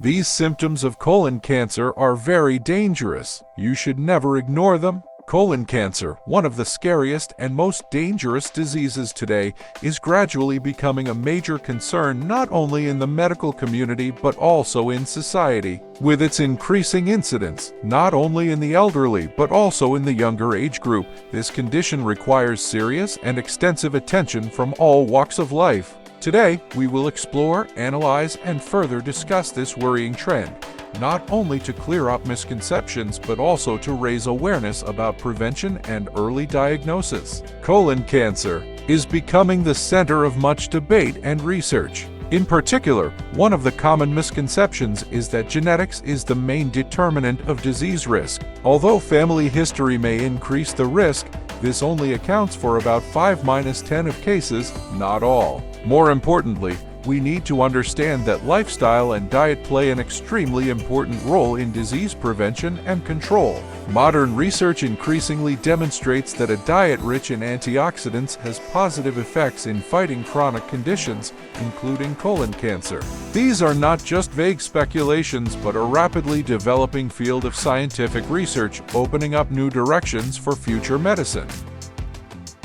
These symptoms of colon cancer are very dangerous. You should never ignore them. Colon cancer, one of the scariest and most dangerous diseases today, is gradually becoming a major concern not only in the medical community but also in society. With its increasing incidence, not only in the elderly but also in the younger age group, this condition requires serious and extensive attention from all walks of life. Today, we will explore, analyze, and further discuss this worrying trend, not only to clear up misconceptions but also to raise awareness about prevention and early diagnosis. Colon cancer is becoming the center of much debate and research. In particular, one of the common misconceptions is that genetics is the main determinant of disease risk. Although family history may increase the risk, this only accounts for about 5-10 of cases, not all. More importantly, we need to understand that lifestyle and diet play an extremely important role in disease prevention and control. Modern research increasingly demonstrates that a diet rich in antioxidants has positive effects in fighting chronic conditions, including colon cancer. These are not just vague speculations but a rapidly developing field of scientific research, opening up new directions for future medicine.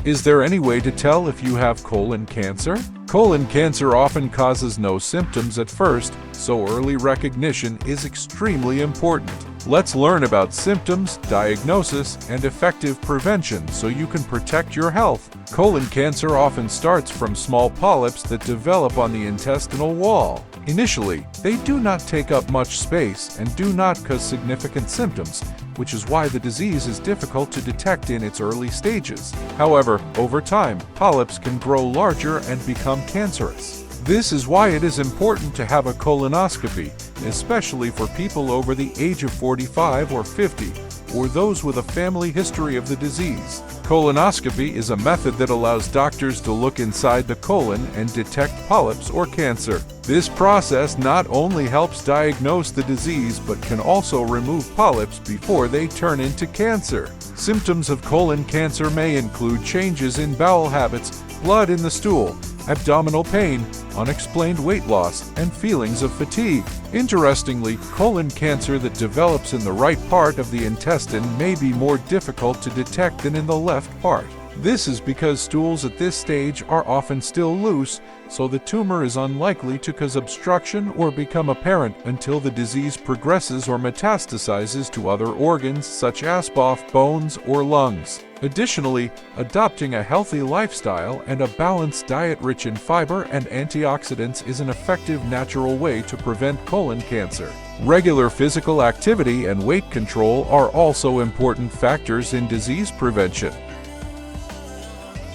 Is there any way to tell if you have colon cancer? Colon cancer often causes no symptoms at first, so early recognition is extremely important. Let's learn about symptoms, diagnosis, and effective prevention so you can protect your health. Colon cancer often starts from small polyps that develop on the intestinal wall. Initially, they do not take up much space and do not cause significant symptoms, which is why the disease is difficult to detect in its early stages. However, over time, polyps can grow larger and become cancerous. This is why it is important to have a colonoscopy, especially for people over the age of 45 or 50, or those with a family history of the disease. Colonoscopy is a method that allows doctors to look inside the colon and detect polyps or cancer. This process not only helps diagnose the disease but can also remove polyps before they turn into cancer. Symptoms of colon cancer may include changes in bowel habits, blood in the stool, abdominal pain, unexplained weight loss, and feelings of fatigue. Interestingly, colon cancer that develops in the right part of the intestine may be more difficult to detect than in the left part. This is because stools at this stage are often still loose, so the tumor is unlikely to cause obstruction or become apparent until the disease progresses or metastasizes to other organs such as bones or lungs. Additionally, adopting a healthy lifestyle and a balanced diet rich in fiber and antioxidants is an effective natural way to prevent colon cancer. Regular physical activity and weight control are also important factors in disease prevention.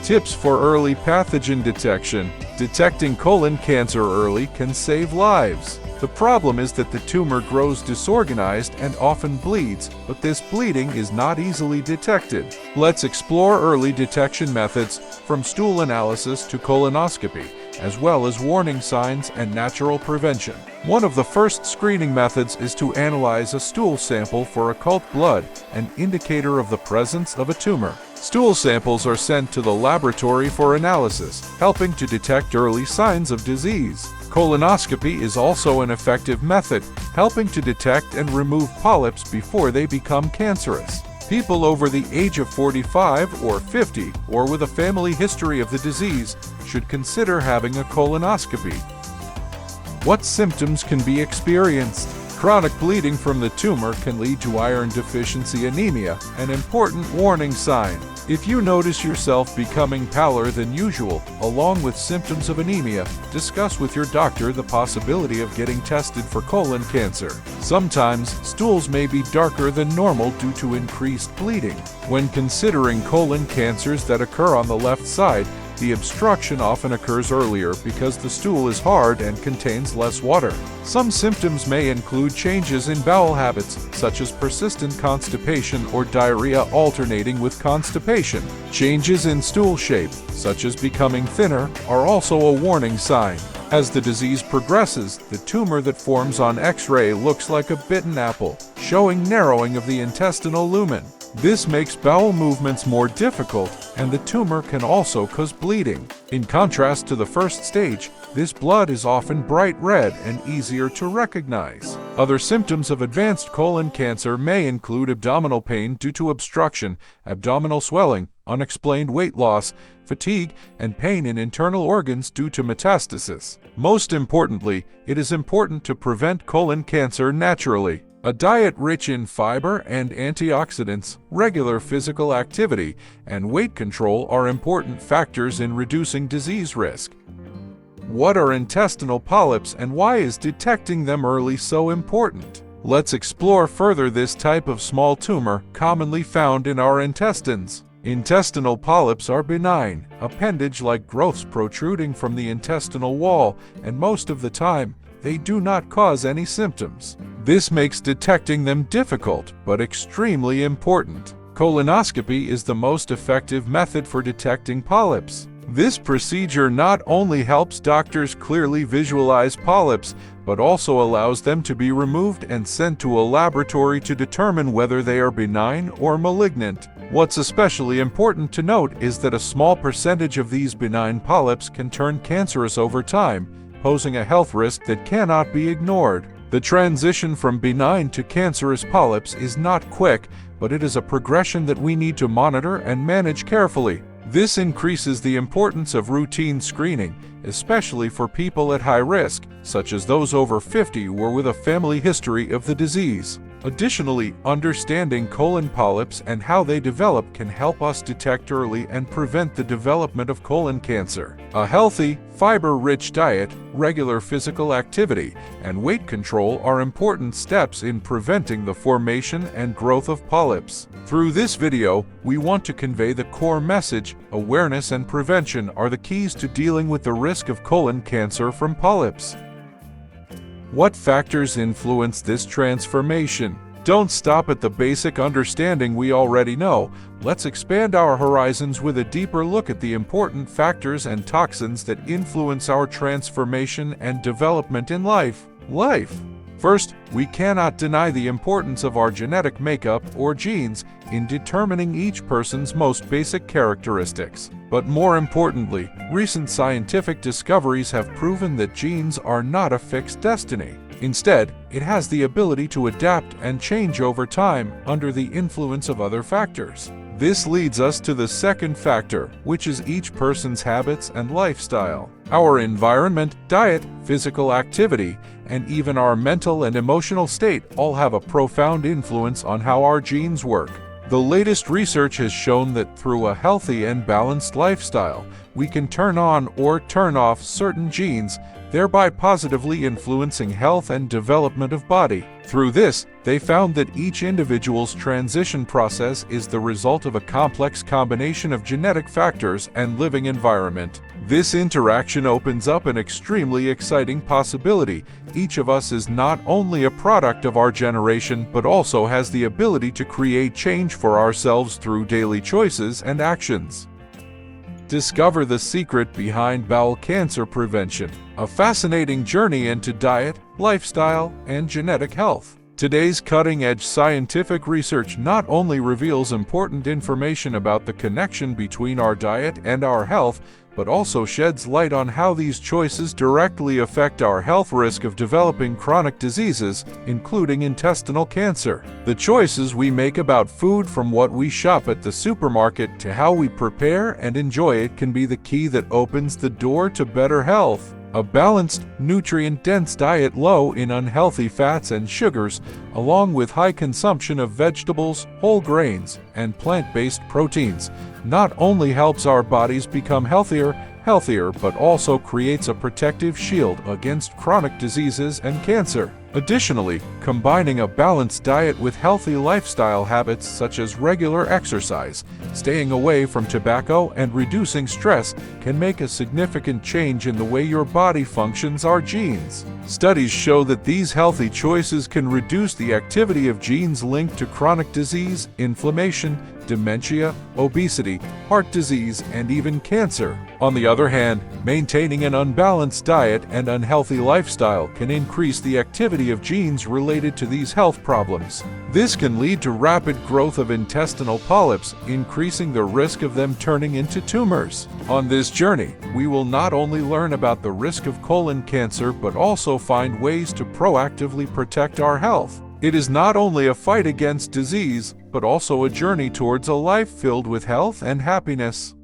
Tips for early pathogen detection. Detecting colon cancer early can save lives. The problem is that the tumor grows disorganized and often bleeds, but this bleeding is not easily detected. Let's explore early detection methods, from stool analysis to colonoscopy, as well as warning signs and natural prevention. One of the first screening methods is to analyze a stool sample for occult blood, an indicator of the presence of a tumor. Stool samples are sent to the laboratory for analysis, helping to detect early signs of disease. Colonoscopy is also an effective method, helping to detect and remove polyps before they become cancerous. People over the age of 45 or 50, or with a family history of the disease, should consider having a colonoscopy. What symptoms can be experienced? Chronic bleeding from the tumor can lead to iron deficiency anemia, an important warning sign. If you notice yourself becoming paler than usual, along with symptoms of anemia, discuss with your doctor the possibility of getting tested for colon cancer. Sometimes, stools may be darker than normal due to increased bleeding. When considering colon cancers that occur on the left side, the obstruction often occurs earlier because the stool is hard and contains less water. Some symptoms may include changes in bowel habits, such as persistent constipation or diarrhea alternating with constipation. Changes in stool shape, such as becoming thinner, are also a warning sign. As the disease progresses, the tumor that forms on X-ray looks like a bitten apple, showing narrowing of the intestinal lumen. This makes bowel movements more difficult, and the tumor can also cause bleeding. In contrast to the first stage, This blood is often bright red and easier to recognize. Other symptoms of advanced colon cancer may include abdominal pain due to obstruction, abdominal swelling, unexplained weight loss, fatigue, and pain in internal organs due to metastasis. Most importantly, it is important to prevent colon cancer naturally. A diet rich in fiber and antioxidants, regular physical activity, and weight control are important factors in reducing disease risk. What are intestinal polyps and why is detecting them early so important? Let's explore further this type of small tumor commonly found in our intestines. Intestinal polyps are benign, appendage-like growths protruding from the intestinal wall, and most of the time, they do not cause any symptoms. This makes detecting them difficult, but extremely important. Colonoscopy is the most effective method for detecting polyps. This procedure not only helps doctors clearly visualize polyps, but also allows them to be removed and sent to a laboratory to determine whether they are benign or malignant. What's especially important to note is that a small percentage of these benign polyps can turn cancerous over time, posing a health risk that cannot be ignored. The transition from benign to cancerous polyps is not quick, but it is a progression that we need to monitor and manage carefully. This increases the importance of routine screening, especially for people at high risk, such as those over 50 or with a family history of the disease. Additionally, understanding colon polyps and how they develop can help us detect early and prevent the development of colon cancer. A healthy, fiber-rich diet, regular physical activity, and weight control are important steps in preventing the formation and growth of polyps. Through this video, we want to convey the core message: awareness and prevention are the keys to dealing with the risk of colon cancer from polyps. What factors influence this transformation? Don't stop at the basic understanding we already know. Let's expand our horizons with a deeper look at the important factors and toxins that influence our transformation and development in life. First, we cannot deny the importance of our genetic makeup or genes in determining each person's most basic characteristics. But more importantly, recent scientific discoveries have proven that genes are not a fixed destiny. Instead, it has the ability to adapt and change over time under the influence of other factors. This leads us to the second factor, which is each person's habits and lifestyle. Our environment, diet, physical activity, and even our mental and emotional state all have a profound influence on how our genes work. The latest research has shown that through a healthy and balanced lifestyle, we can turn on or turn off certain genes, thereby positively influencing health and development of body. Through this, they found that each individual's transition process is the result of a complex combination of genetic factors and living environment. This interaction opens up an extremely exciting possibility. Each of us is not only a product of our generation, but also has the ability to create change for ourselves through daily choices and actions. Discover the secret behind bowel cancer prevention, a fascinating journey into diet, lifestyle, and genetic health. Today's cutting-edge scientific research not only reveals important information about the connection between our diet and our health, but also sheds light on how these choices directly affect our health risk of developing chronic diseases, including intestinal cancer. The choices we make about food, from what we shop at the supermarket to how we prepare and enjoy it, can be the key that opens the door to better health. A balanced, nutrient-dense diet low in unhealthy fats and sugars, along with high consumption of vegetables, whole grains, and plant-based proteins, not only helps our bodies become healthier, but also creates a protective shield against chronic diseases and cancer. Additionally, combining a balanced diet with healthy lifestyle habits such as regular exercise, staying away from tobacco, and reducing stress can make a significant change in the way your body functions. Our genes. Studies show that these healthy choices can reduce the activity of genes linked to chronic disease, inflammation, dementia, obesity, heart disease, and even cancer. On the other hand, maintaining an unbalanced diet and unhealthy lifestyle can increase the activity of genes related to these health problems. This can lead to rapid growth of intestinal polyps, increasing the risk of them turning into tumors. On this journey, we will not only learn about the risk of colon cancer but also find ways to proactively protect our health. It is not only a fight against disease, but also a journey towards a life filled with health and happiness.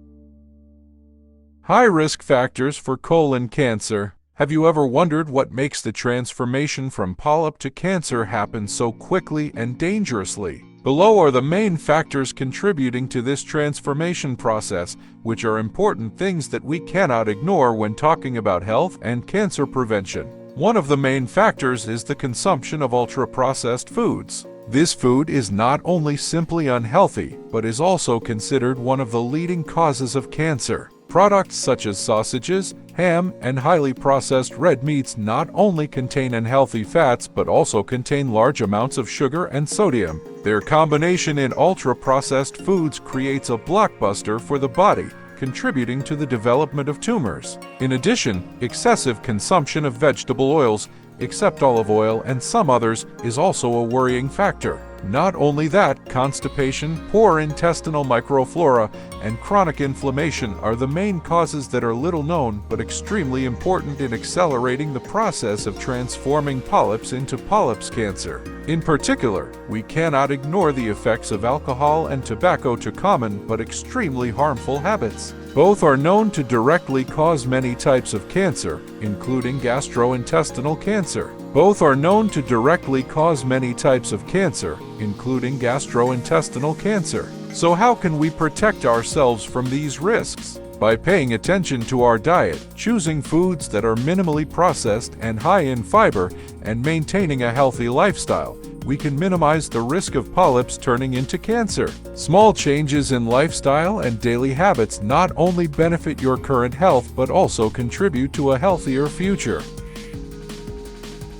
High risk factors for colon cancer. Have you ever wondered what makes the transformation from polyp to cancer happen so quickly and dangerously? Below are the main factors contributing to this transformation process, which are important things that we cannot ignore when talking about health and cancer prevention. One of the main factors is the consumption of ultra-processed foods. This food is not only simply unhealthy, but is also considered one of the leading causes of cancer. Products such as sausages, ham, and highly processed red meats not only contain unhealthy fats but also contain large amounts of sugar and sodium. Their combination in ultra-processed foods creates a blockbuster for the body, contributing to the development of tumors. In addition, excessive consumption of vegetable oils, except olive oil and some others, is also a worrying factor. Not only that, constipation, poor intestinal microflora, and chronic inflammation are the main causes that are little known but extremely important in accelerating the process of transforming polyps into polyps cancer. In particular, we cannot ignore the effects of alcohol and tobacco, two common but extremely harmful habits. Both are known to directly cause many types of cancer, including gastrointestinal cancer. Both are known to directly cause many types of cancer, including gastrointestinal cancer. So how can we protect ourselves from these risks? By paying attention to our diet, choosing foods that are minimally processed and high in fiber, and maintaining a healthy lifestyle, we can minimize the risk of polyps turning into cancer. Small changes in lifestyle and daily habits not only benefit your current health but also contribute to a healthier future.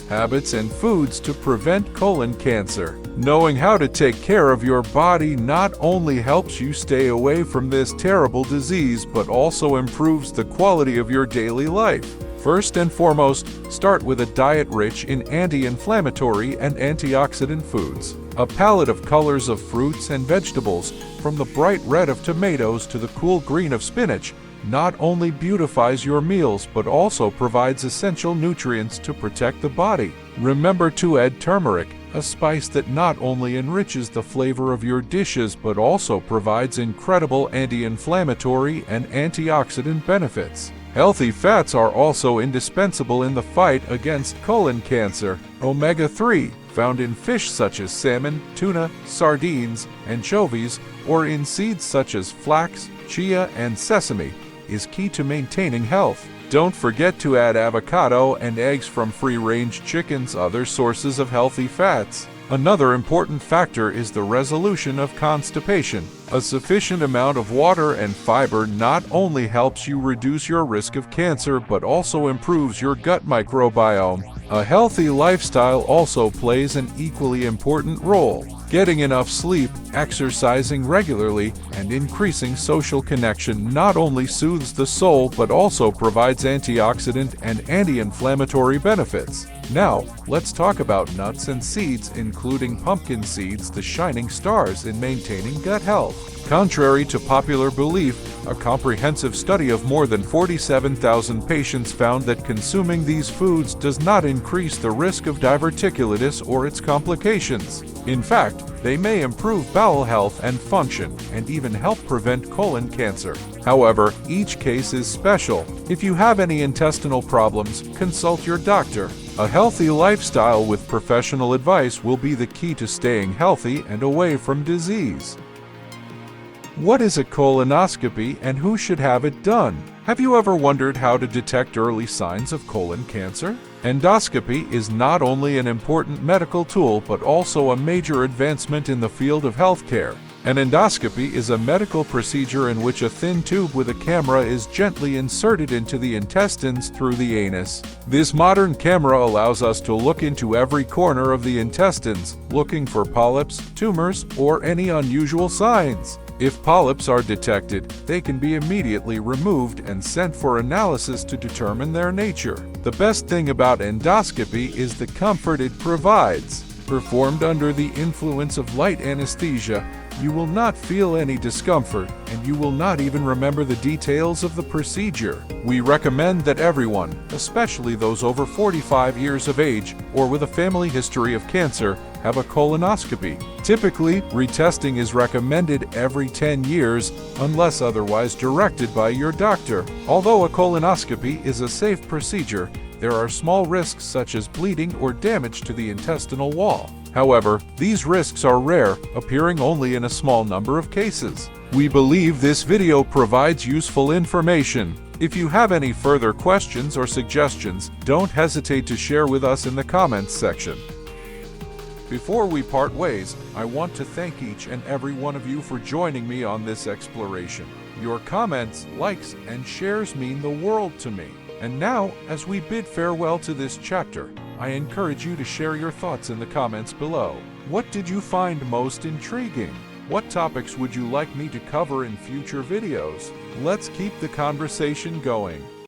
Habits and foods to prevent colon cancer. Knowing how to take care of your body not only helps you stay away from this terrible disease but also improves the quality of your daily life. First and foremost, start with a diet rich in anti-inflammatory and antioxidant foods. A palette of colors of fruits and vegetables, from the bright red of tomatoes to the cool green of spinach, not only beautifies your meals but also provides essential nutrients to protect the body. Remember to add turmeric, a spice that not only enriches the flavor of your dishes but also provides incredible anti-inflammatory and antioxidant benefits. Healthy fats are also indispensable in the fight against colon cancer. Omega-3, found in fish such as salmon, tuna, sardines, anchovies, or in seeds such as flax, chia, and sesame, is key to maintaining health. Don't forget to add avocado and eggs from free-range chickens, other sources of healthy fats. Another important factor is the resolution of constipation. A sufficient amount of water and fiber not only helps you reduce your risk of cancer but also improves your gut microbiome. A healthy lifestyle also plays an equally important role. Getting enough sleep, exercising regularly, and increasing social connection not only soothes the soul but also provides antioxidant and anti-inflammatory benefits. Now, let's talk about nuts and seeds, including pumpkin seeds, the shining stars in maintaining gut health. Contrary to popular belief, a comprehensive study of more than 47,000 patients found that consuming these foods does not increase the risk of diverticulitis or its complications. In fact, they may improve bowel health and function, and even help prevent colon cancer. However, each case is special. If you have any intestinal problems, consult your doctor. A healthy lifestyle with professional advice will be the key to staying healthy and away from disease. What is a colonoscopy and who should have it done? Have you ever wondered how to detect early signs of colon cancer? Endoscopy is not only an important medical tool but also a major advancement in the field of healthcare. An endoscopy is a medical procedure in which a thin tube with a camera is gently inserted into the intestines through the anus. This modern camera allows us to look into every corner of the intestines, looking for polyps, tumors, or any unusual signs. If polyps are detected, they can be immediately removed and sent for analysis to determine their nature. The best thing about endoscopy is the comfort it provides. Performed under the influence of light anesthesia, you will not feel any discomfort, and you will not even remember the details of the procedure. We recommend that everyone, especially those over 45 years of age or with a family history of cancer, have a colonoscopy. Typically, retesting is recommended every 10 years unless otherwise directed by your doctor. Although a colonoscopy is a safe procedure, there are small risks such as bleeding or damage to the intestinal wall. However, these risks are rare, appearing only in a small number of cases. We believe this video provides useful information. If you have any further questions or suggestions, don't hesitate to share with us in the comments section. Before we part ways, I want to thank each and every one of you for joining me on this exploration. Your comments, likes, and shares mean the world to me. And now, as we bid farewell to this chapter, I encourage you to share your thoughts in the comments below. What did you find most intriguing? What topics would you like me to cover in future videos? Let's keep the conversation going.